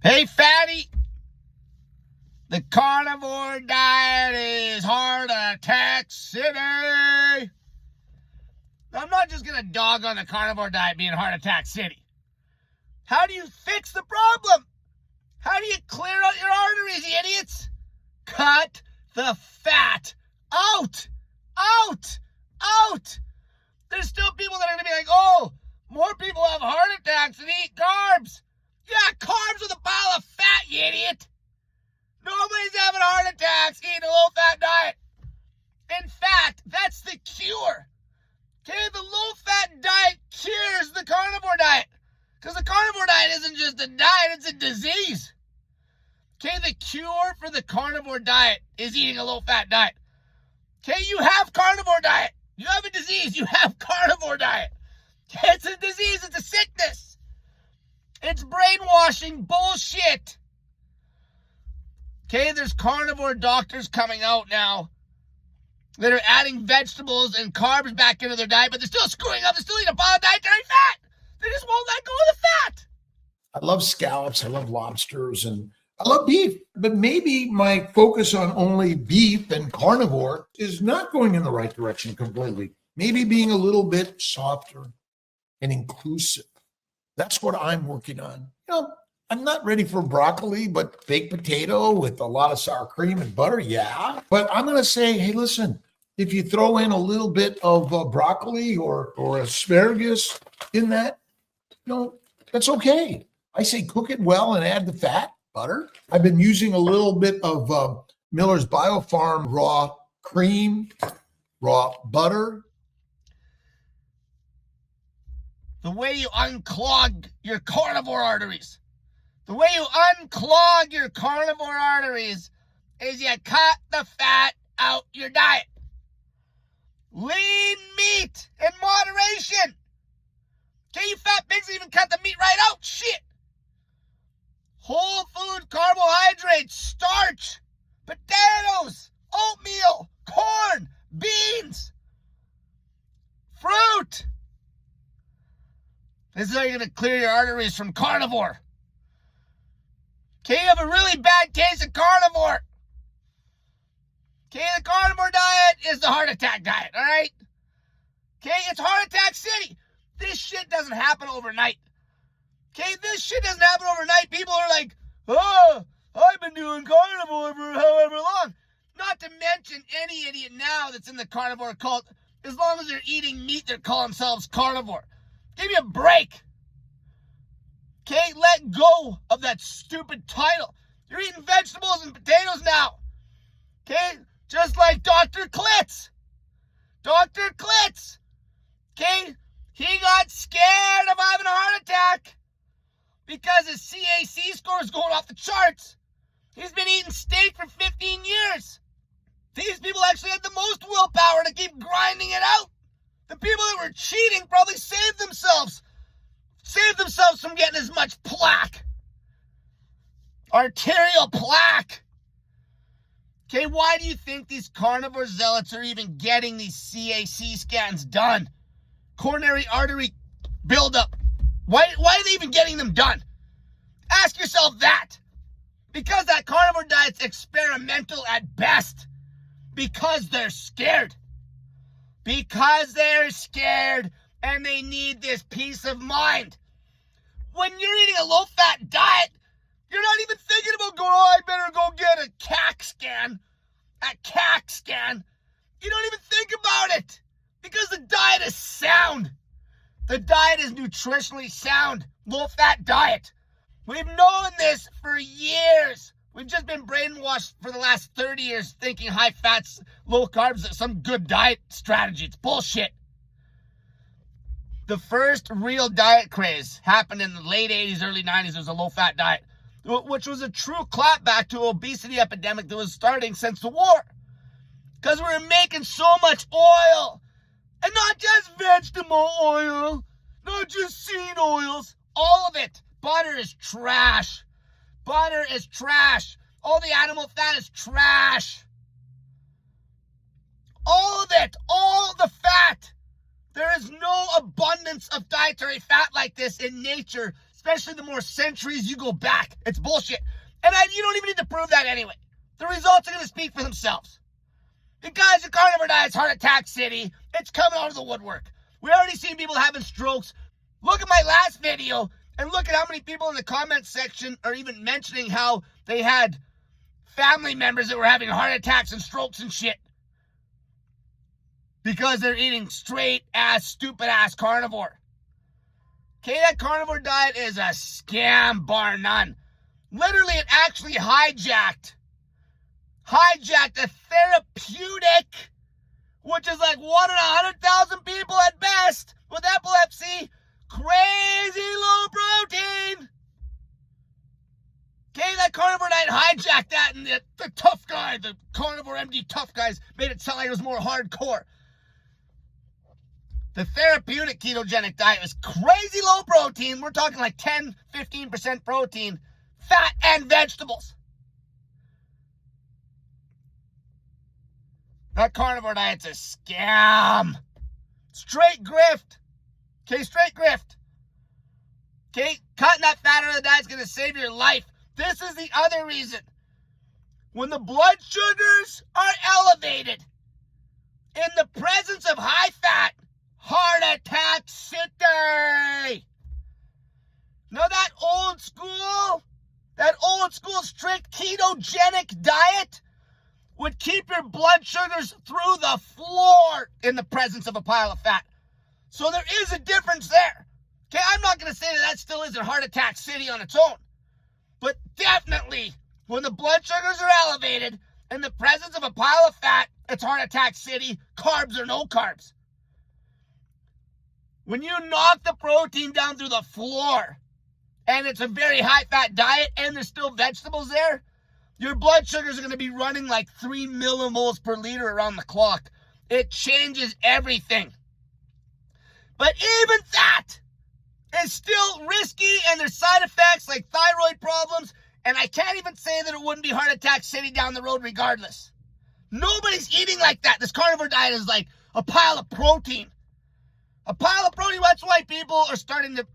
Hey, fatty, the carnivore diet is heart attack city. I'm not just going to dog on the carnivore diet being heart attack city. How do you fix the problem? How do you clear out your arteries, you idiots? Cut the fat out. Out. Out. There's still people that are going to be like, oh, more people have heart attacks and eat carbs. Yeah, carbs with a pile of fat, you idiot. Nobody's having heart attacks eating a low-fat diet. In fact, that's the cure. Okay, the low-fat diet cures the carnivore diet. Because the carnivore diet isn't just a diet, it's a disease. Okay, the cure for the carnivore diet is eating a low-fat diet. Okay, you have carnivore diet. You have a disease. You have carnivore diet. Okay, it's a disease. It's a sickness. It's brainwashing bullshit. Okay, there's carnivore doctors coming out now that are adding vegetables and carbs back into their diet, but they're still screwing up. They're still eating a pile of dietary fat. They just won't let go of the fat. I love scallops. I love lobsters, and I love beef. But maybe my focus on only beef and carnivore is not going in the right direction completely. Maybe being a little bit softer and inclusive. That's what I'm working on. I'm not ready for broccoli, but baked potato with a lot of sour cream and butter, yeah. But I'm going to say, hey, listen, if you throw in a little bit of broccoli or asparagus in that, that's okay. I say cook it well and add the fat, butter. I've been using a little bit of Miller's Biofarm raw cream, raw butter. The way you unclog your carnivore arteries. The way you unclog your carnivore arteries is you cut the fat out your diet. Lean meat in moderation. Okay, you fat pigs even cut the meat right out. Shit. Whole food carbohydrates, starch, potatoes, oatmeal, corn, beans, fruit. This is how you're going to clear your arteries from carnivore. Okay, you have a really bad case of carnivore. Okay, the carnivore diet is the heart attack diet, all right? Okay, it's heart attack city. This shit doesn't happen overnight. Okay, this shit doesn't happen overnight. People are like, oh, I've been doing carnivore for however long. Not to mention any idiot now that's in the carnivore cult, as long as they're eating meat, they're calling themselves carnivore. Give me a break. Okay, let go of that stupid title. You're eating vegetables and potatoes now. Okay, just like Dr. Klitz. Dr. Klitz. Okay, he got scared of having a heart attack because his CAC score is going off the charts. He's been eating steak for 15 years. These people actually had the most willpower to keep grinding it out. The people that were cheating probably saved themselves from getting as much plaque. Arterial plaque. Okay, why do you think these carnivore zealots are even getting these CAC scans done? Coronary artery buildup. Why are they even getting them done? Ask yourself that. Because that carnivore diet's experimental at best. Because they're scared. Because they're scared and they need this peace of mind. When you're eating a low-fat diet, you're not even thinking about going, oh, I better go get a CAC scan. A CAC scan. You don't even think about it because the diet is sound. The diet is nutritionally sound. Low-fat diet. We've known this for years. We've just been brainwashed for the last 30 years thinking high fats, low carbs is some good diet strategy. It's bullshit. The first real diet craze happened in the late 80s, early 90s. It was a low-fat diet, which was a true clapback to obesity epidemic that was starting since the war. Because we were making so much oil. And not just vegetable oil, not just seed oils, all of it. Butter is trash. Butter is trash. All the animal fat is trash. All of it. All the fat. There is no abundance of dietary fat like this in nature. especially the more centuries you go back. It's bullshit. And you don't even need to prove that anyway. The results are going to speak for themselves. You guys, the carnivore diet's heart attack city. It's coming out of the woodwork. We already seen people having strokes. Look at my last video and look at how many people in the comment section are even mentioning how they had family members that were having heart attacks and strokes and shit. Because they're eating straight ass, stupid ass carnivore. Okay, that carnivore diet is a scam bar none. Literally, it actually hijacked a therapeutic, which is like 1 in 100,000 people at best with epilepsy, crazy low protein. Okay, that carnivore diet hijacked that, and the tough guy, the carnivore MD tough guys, made it sound like it was more hardcore. The therapeutic ketogenic diet is crazy low protein. We're talking like 10, 15% protein, fat, and vegetables. That carnivore diet's a scam. Straight grift. Okay, straight grift. Okay, cutting that fat out of the diet's going to save your life. This is the other reason. When the blood sugars are elevated in the presence of high fat, heart attack city. Now that old school strict ketogenic diet would keep your blood sugars through the floor in the presence of a pile of fat. So there is a difference there. Okay, I'm not going to say that still isn't heart attack city on its own. But definitely, when the blood sugars are elevated in the presence of a pile of fat, it's heart attack city, carbs or no carbs. When you knock the protein down through the floor, and it's a very high-fat diet, and there's still vegetables there, your blood sugars are going to be running like 3 millimoles per liter around the clock. It changes everything. But even that is still risky, and there's side effects like thyroid problems, and I can't even say that it wouldn't be heart attack city down the road regardless. Nobody's eating like that. This carnivore diet is like a pile of protein. A pile of protein. That's why people are starting to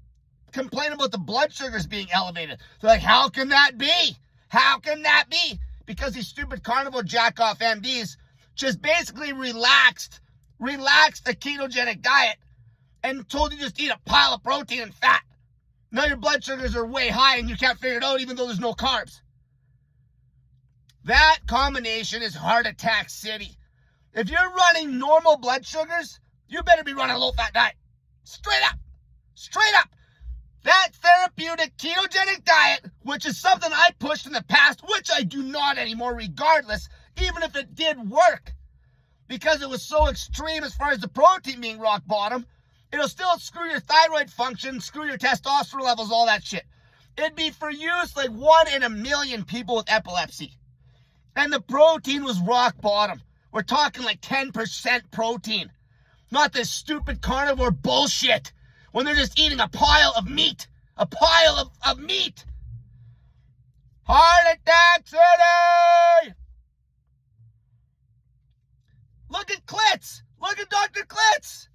complain about the blood sugars being elevated. They're like, how can that be? How can that be? Because these stupid carnivore jack-off MDs just basically relaxed a ketogenic diet and told you just eat a pile of protein and fat. Now your blood sugars are way high and you can't figure it out even though there's no carbs. That combination is heart attack city. If you're running normal blood sugars, you better be running a low-fat diet. Straight up. Straight up. That therapeutic ketogenic diet, which is something I pushed in the past, which I do not anymore regardless, even if it did work, because it was so extreme as far as the protein being rock bottom, it'll still screw your thyroid function, screw your testosterone levels, all that shit. It'd be for use like 1 in a million people with epilepsy. And the protein was rock bottom. We're talking like 10% protein. Not this stupid carnivore bullshit when they're just eating a pile of meat. A pile of meat. Heart attack city! Look at Klitz. Look at Dr. Klitz.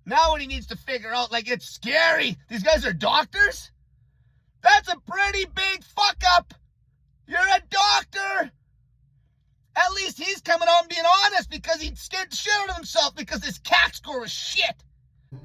Now what he needs to figure out, like, it's scary. These guys are doctors? That's a pretty big fuck up. You're a doctor. At least he's coming out and being honest because he scared the shit out of himself because his CAC score was shit.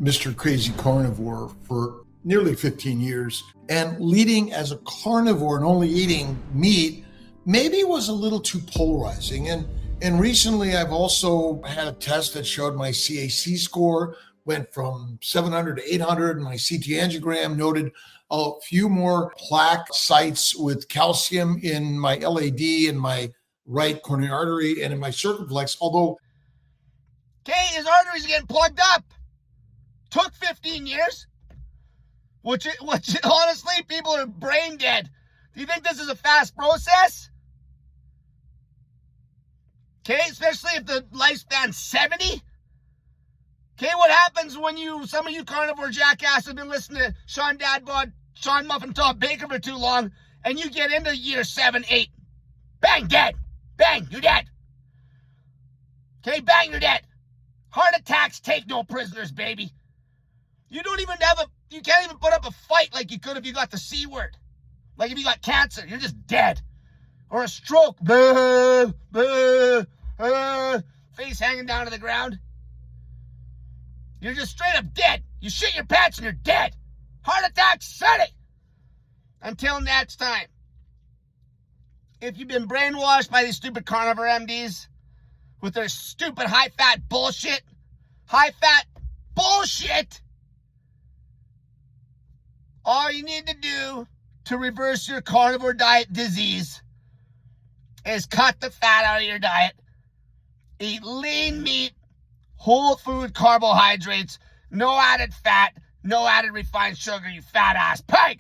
Mr. Crazy Carnivore for nearly 15 years and leading as a carnivore and only eating meat maybe was a little too polarizing. And recently I've also had a test that showed my CAC score went from 700 to 800. My CT angiogram noted a few more plaque sites with calcium in my LAD and my right coronary artery and in my circumflex, although... Okay, his arteries are getting plugged up. Took 15 years. Which honestly, people are brain dead. Do you think this is a fast process? Okay, especially if the lifespan's 70. Okay, what happens when some of you carnivore jackass have been listening to Sean Dadbod, Sean Muffin Top Baker for too long, and you get into year 7, 8. Bang, dead. Bang, you're dead. Okay, bang, you're dead. Heart attacks take no prisoners, baby. You don't even have You can't even put up a fight like you could if you got the C word. Like if you got cancer, you're just dead. Or a stroke. Blah, blah, face hanging down to the ground. You're just straight up dead. You shit your pants and you're dead. Heart attack city. Until next time. If you've been brainwashed by these stupid carnivore MDs with their stupid high-fat bullshit, all you need to do to reverse your carnivore diet disease is cut the fat out of your diet, eat lean meat, whole food carbohydrates, no added fat, no added refined sugar, you fat ass pig.